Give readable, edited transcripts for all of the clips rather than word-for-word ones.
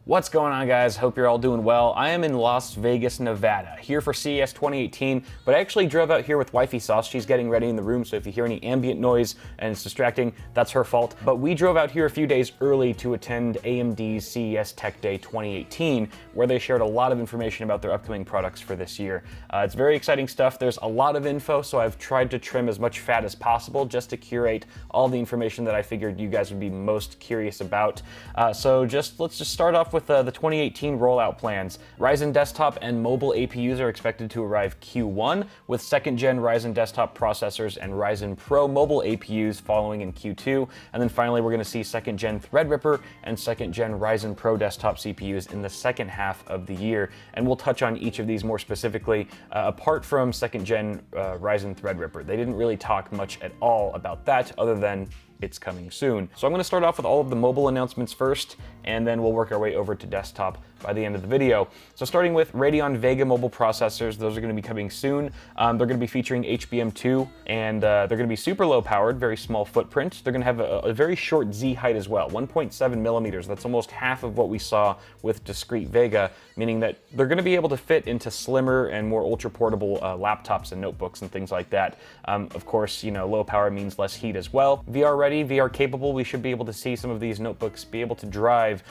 What's going on, guys? Hope you're all doing well. I am in Las Vegas, Nevada, here for CES 2018, but I actually drove out here with Wifey Sauce. She's getting ready in the room, so if you hear any ambient noise and it's distracting, that's her fault. But we drove out here a few days early to attend AMD's CES Tech Day 2018, where they shared a lot of information about their upcoming products for this year. It's very exciting stuff. There's a lot of info, so I've tried to trim as much fat as possible just to curate all the information that I figured you guys would be most curious about. Let's just start off with the 2018 rollout plans. Ryzen desktop and mobile APUs are expected to arrive Q1, with second-gen Ryzen desktop processors and Ryzen Pro mobile APUs following in Q2. And then finally, we're going to see second-gen Threadripper and second-gen Ryzen Pro desktop CPUs in the second half of the year. And we'll touch on each of these more specifically, apart from second-gen Ryzen Threadripper. They didn't really talk much at all about that, other than it's coming soon. So I'm going to start off with all of the mobile announcements first, and then we'll work our way over to desktop by the end of the video. So starting with Radeon Vega mobile processors, those are going to be coming soon. They're going to be featuring HBM2, and they're going to be super low powered, very small footprint. They're going to have a very short Z height as well, 1.7 millimeters. That's almost half of what we saw with discrete Vega, meaning that they're going to be able to fit into slimmer and more ultra portable laptops and notebooks and things like that. Of course, you know, low power means less heat as well. VR ready, VR capable, we should be able to see some of these notebooks be able to drive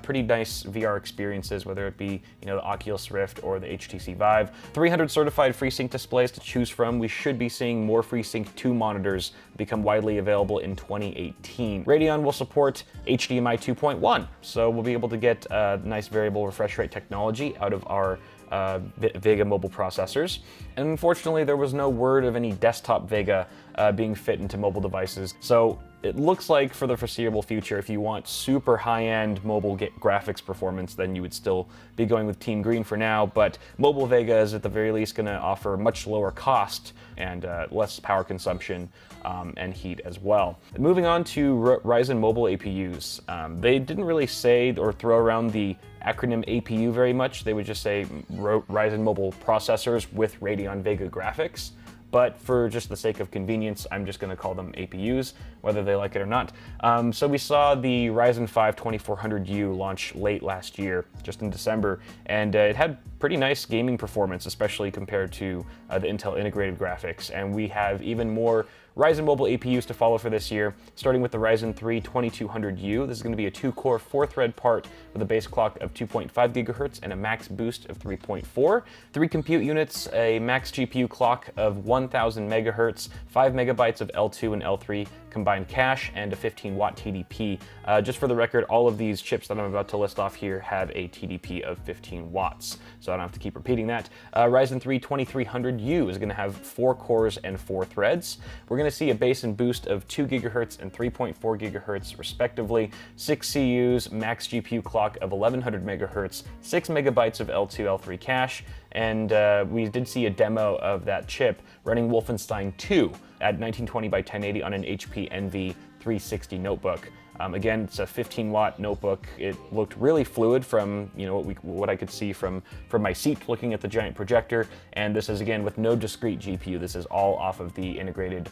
pretty nice VR experiences, whether it be, you know, the Oculus Rift or the HTC Vive. 300 certified FreeSync displays to choose from. We should be seeing more FreeSync 2 monitors become widely available in 2018. Radeon will support HDMI 2.1, so we'll be able to get nice variable refresh rate technology out of our Vega mobile processors. And unfortunately, there was no word of any desktop Vega being fit into mobile devices. So it looks like for the foreseeable future, if you want super high-end mobile graphics performance, then you would still be going with Team Green for now, but mobile Vega is at the very least going to offer much lower cost and less power consumption and heat as well. Moving on to Ryzen mobile APUs. They didn't really say or throw around the acronym APU very much. They would just say Ryzen mobile processors with Radeon Vega graphics. But for just the sake of convenience, I'm just going to call them APUs, whether they like it or not. So we saw the Ryzen 5 2400U launch late last year, just in December, and it had pretty nice gaming performance, especially compared to the Intel integrated graphics. And we have even more Ryzen mobile APUs to follow for this year, starting with the Ryzen 3 2200U. This is going to be a 2-core, 4-thread part with a base clock of 2.5 gigahertz and a max boost of 3.4. 3 compute units, a max GPU clock of 1000 megahertz, 5 megabytes of L2 and L3 combined cache, and a 15-watt TDP. Just for the record, all of these chips that I'm about to list off here have a TDP of 15 watts, so I don't have to keep repeating that. Ryzen 3 2300U is going to have 4 cores and 4 threads. We're going to see a base and boost of 2 gigahertz and 3.4 gigahertz respectively, 6 CUs, max GPU clock of 1100 megahertz, 6 megabytes of L2, L3 cache, and we did see a demo of that chip running Wolfenstein 2 at 1920 by 1080 on an HP Envy 360 notebook. Again, it's a 15-watt notebook. It looked really fluid from, you know, what I could see from my seat looking at the giant projector. And this is, again, with no discrete GPU. This is all off of the integrated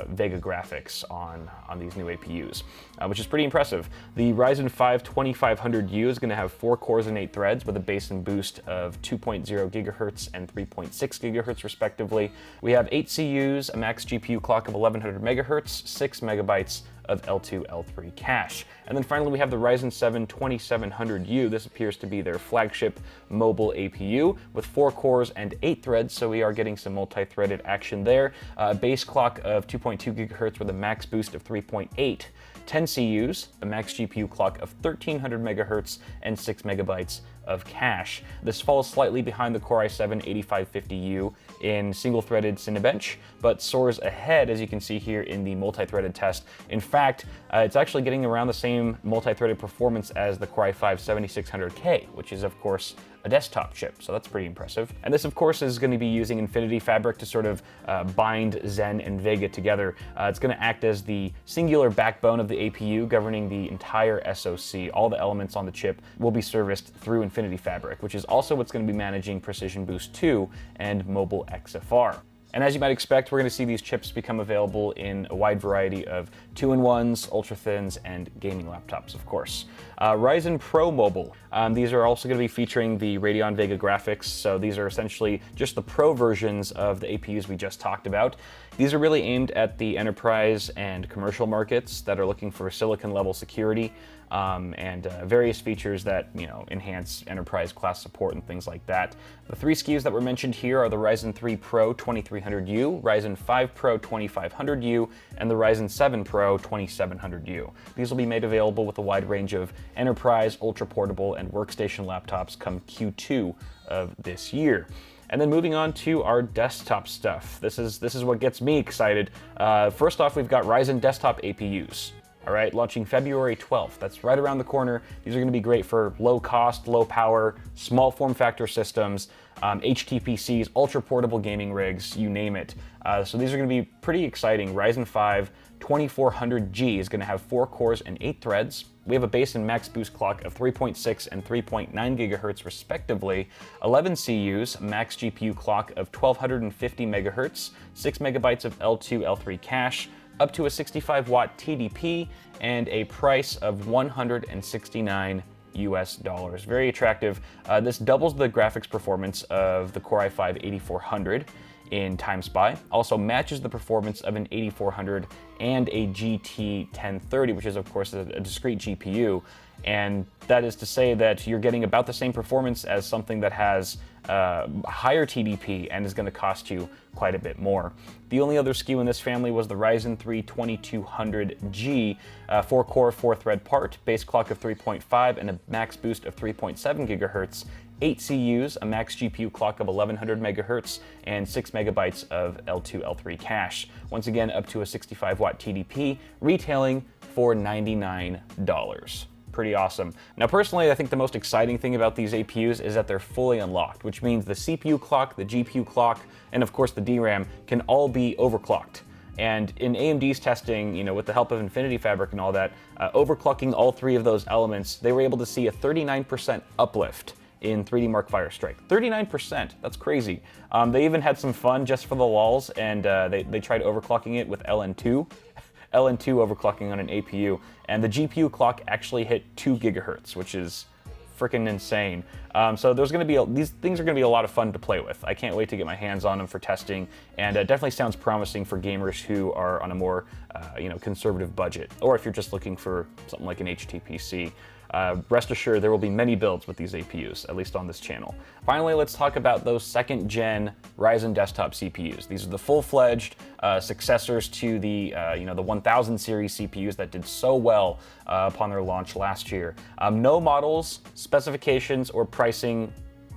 Vega graphics on these new APUs, which is pretty impressive. The Ryzen 5 2500U is going to have 4 cores and 8 threads with a base and boost of 2.0 gigahertz and 3.6 gigahertz respectively. We have 8 CUs, a max GPU clock of 1100 megahertz, 6 megabytes of L2, L3 cache. And then finally, we have the Ryzen 7 2700U. This appears to be their flagship mobile APU with 4 cores and 8 threads, so we are getting some multi-threaded action there. Base clock of 2.2 gigahertz with a max boost of 3.8. 10 CUs, a max GPU clock of 1300 megahertz, and 6 megabytes of cache. This falls slightly behind the Core i7-8550U in single-threaded Cinebench, but soars ahead, as you can see here in the multi-threaded test. In fact, it's actually getting around the same multi-threaded performance as the Core i5-7600K, which is, of course, a desktop chip, so that's pretty impressive. And this, of course, is going to be using Infinity Fabric to sort of bind Zen and Vega together. It's going to act as the singular backbone of the APU, governing the entire SoC. All the elements on the chip will be serviced through Infinity Fabric, which is also what's going to be managing Precision Boost 2 and Mobile XFR. And as you might expect, we're going to see these chips become available in a wide variety of 2-in-1s, ultra-thins, and gaming laptops, of course. Ryzen Pro Mobile. These are also going to be featuring the Radeon Vega graphics, so these are essentially just the Pro versions of the APUs we just talked about. These are really aimed at the enterprise and commercial markets that are looking for silicon-level security and various features that, enhance enterprise class support and things like that. The 3 SKUs that were mentioned here are the Ryzen 3 Pro 2300U, Ryzen 5 Pro 2500U, and the Ryzen 7 Pro 2700U. These will be made available with a wide range of enterprise, ultra-portable, and workstation laptops come Q2 of this year. And then moving on to our desktop stuff. This is what gets me excited. First off, we've got Ryzen desktop APUs. All right, launching February 12th. That's right around the corner. These are going to be great for low cost, low power, small form factor systems, HTPCs, ultra portable gaming rigs, you name it. So these are going to be pretty exciting. Ryzen 5 2400G is going to have 4 cores and 8 threads. We have a base and max boost clock of 3.6 and 3.9 gigahertz respectively, 11 CUs, max GPU clock of 1250 megahertz, 6 megabytes of L2, L3 cache, up to a 65-watt TDP, and a price of $169 US. Very attractive. This doubles the graphics performance of the Core i5-8400 in Time Spy. Also matches the performance of an 8400 and a GT 1030, which is of course a discrete GPU. And that is to say that you're getting about the same performance as something that has higher TDP and is going to cost you quite a bit more. The only other SKU in this family was the Ryzen 3 2200G, 4-core, 4-thread part, base clock of 3.5 and a max boost of 3.7 gigahertz, 8 CUs, a max GPU clock of 1100 megahertz, and 6 megabytes of L2, L3 cache. Once again, up to a 65-watt TDP, retailing for $99. Pretty awesome. Now personally, I think the most exciting thing about these APUs is that they're fully unlocked, which means the CPU clock, the GPU clock, and of course the DRAM can all be overclocked. And in AMD's testing, with the help of Infinity Fabric and all that, overclocking all 3 of those elements, they were able to see a 39% uplift in 3D Mark Firestrike. 39%, that's crazy. They even had some fun just for the lulz, and they tried overclocking it with LN2 overclocking on an APU, and the GPU clock actually hit 2 gigahertz, which is freaking insane. So these things are going to be a lot of fun to play with. I can't wait to get my hands on them for testing, and it definitely sounds promising for gamers who are on a more conservative budget, or if you're just looking for something like an HTPC. Rest assured, there will be many builds with these APUs, at least on this channel. Finally, let's talk about those 2nd-gen Ryzen desktop CPUs. These are the full-fledged successors to the 1000 series CPUs that did so well upon their launch last year. No models, specifications, or pricing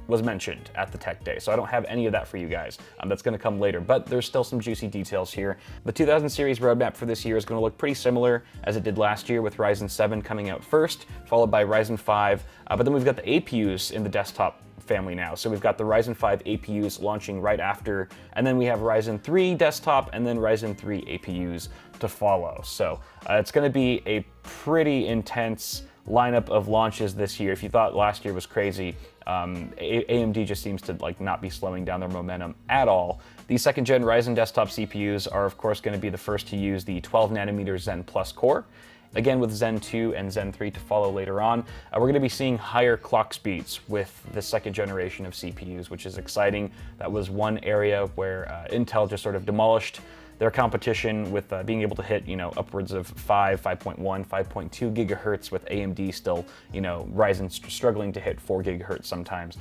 was mentioned at the tech day, so I don't have any of that for you guys. That's going to come later, but there's still some juicy details here. The 2000 series roadmap for this year is going to look pretty similar as it did last year, with Ryzen 7 coming out first, followed by Ryzen 5, but then we've got the APUs in the desktop family now. So we've got the Ryzen 5 APUs launching right after, and then we have Ryzen 3 desktop and then Ryzen 3 APUs to follow. So it's going to be a pretty intense lineup of launches this year. If you thought last year was crazy, AMD just seems to not be slowing down their momentum at all. The 2nd-gen Ryzen desktop CPUs are of course going to be the first to use the 12nm Zen Plus core. Again, with Zen 2 and Zen 3 to follow later on, we're going to be seeing higher clock speeds with the 2nd generation of CPUs, which is exciting. That was one area where Intel just sort of demolished their competition with being able to hit, upwards of 5.1, 5.2 gigahertz, with AMD still, Ryzen struggling to hit 4 gigahertz sometimes.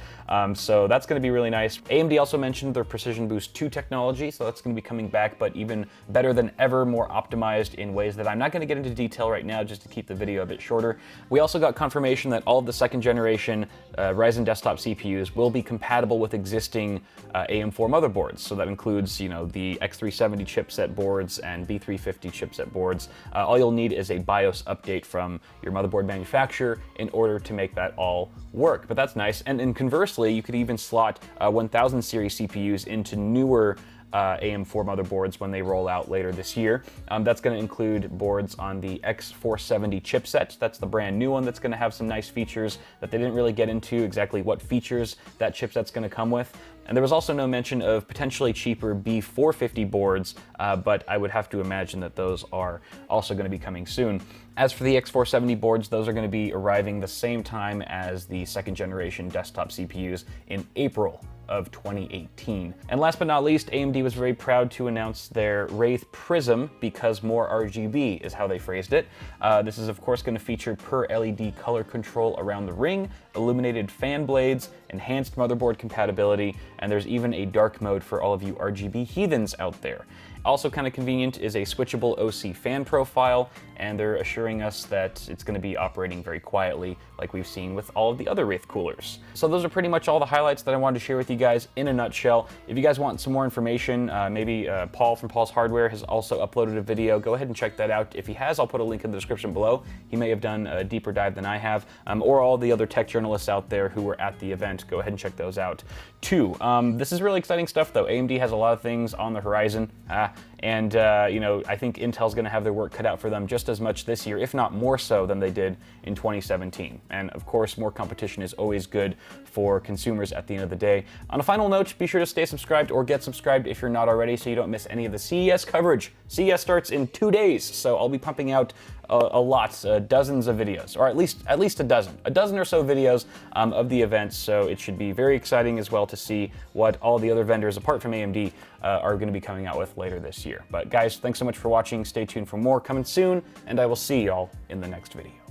So that's going to be really nice. AMD also mentioned their Precision Boost 2 technology, so that's going to be coming back, but even better than ever, more optimized in ways that I'm not going to get into detail right now, just to keep the video a bit shorter. We also got confirmation that all of the 2nd generation Ryzen desktop CPUs will be compatible with existing AM4 motherboards. So that includes, the X370 chipset boards and B350 chipset boards. All you'll need is a BIOS update from your motherboard manufacturer in order to make that all work. But that's nice. And conversely, you could even slot 1000 series CPUs into newer AM4 motherboards when they roll out later this year. That's going to include boards on the X470 chipset. That's the brand new one that's going to have some nice features that they didn't really get into exactly what features that chipset's going to come with. And there was also no mention of potentially cheaper B450 boards, but I would have to imagine that those are also going to be coming soon. As for the X470 boards, those are going to be arriving the same time as the second generation desktop CPUs in April of 2018. And last but not least, AMD was very proud to announce their Wraith Prism because more RGB is how they phrased it. This is of course going to feature per LED color control around the ring, illuminated fan blades, enhanced motherboard compatibility, and there's even a dark mode for all of you RGB heathens out there. Also kind of convenient is a switchable OC fan profile, and they're assuring us that it's going to be operating very quietly like we've seen with all of the other Wraith coolers. So those are pretty much all the highlights that I wanted to share with you guys in a nutshell. If you guys want some more information, maybe Paul from Paul's Hardware has also uploaded a video. Go ahead and check that out. If he has, I'll put a link in the description below. He may have done a deeper dive than I have, or all the other tech journalists out there who were at the event. Go ahead and check those out too. This is really exciting stuff though. AMD has a lot of things on the horizon. And you know, I think Intel's going to have their work cut out for them just as much this year, if not more so than they did in 2017. And of course, more competition is always good for consumers at the end of the day. On a final note, be sure to stay subscribed or get subscribed if you're not already so you don't miss any of the CES coverage. CES starts in 2 days, so I'll be pumping out a lot, dozens of videos, or at least a dozen or so videos of the event, so it should be very exciting as well to see what all the other vendors, apart from AMD, are going to be coming out with later this year. But guys, thanks so much for watching. Stay tuned for more coming soon, and I will see y'all in the next video.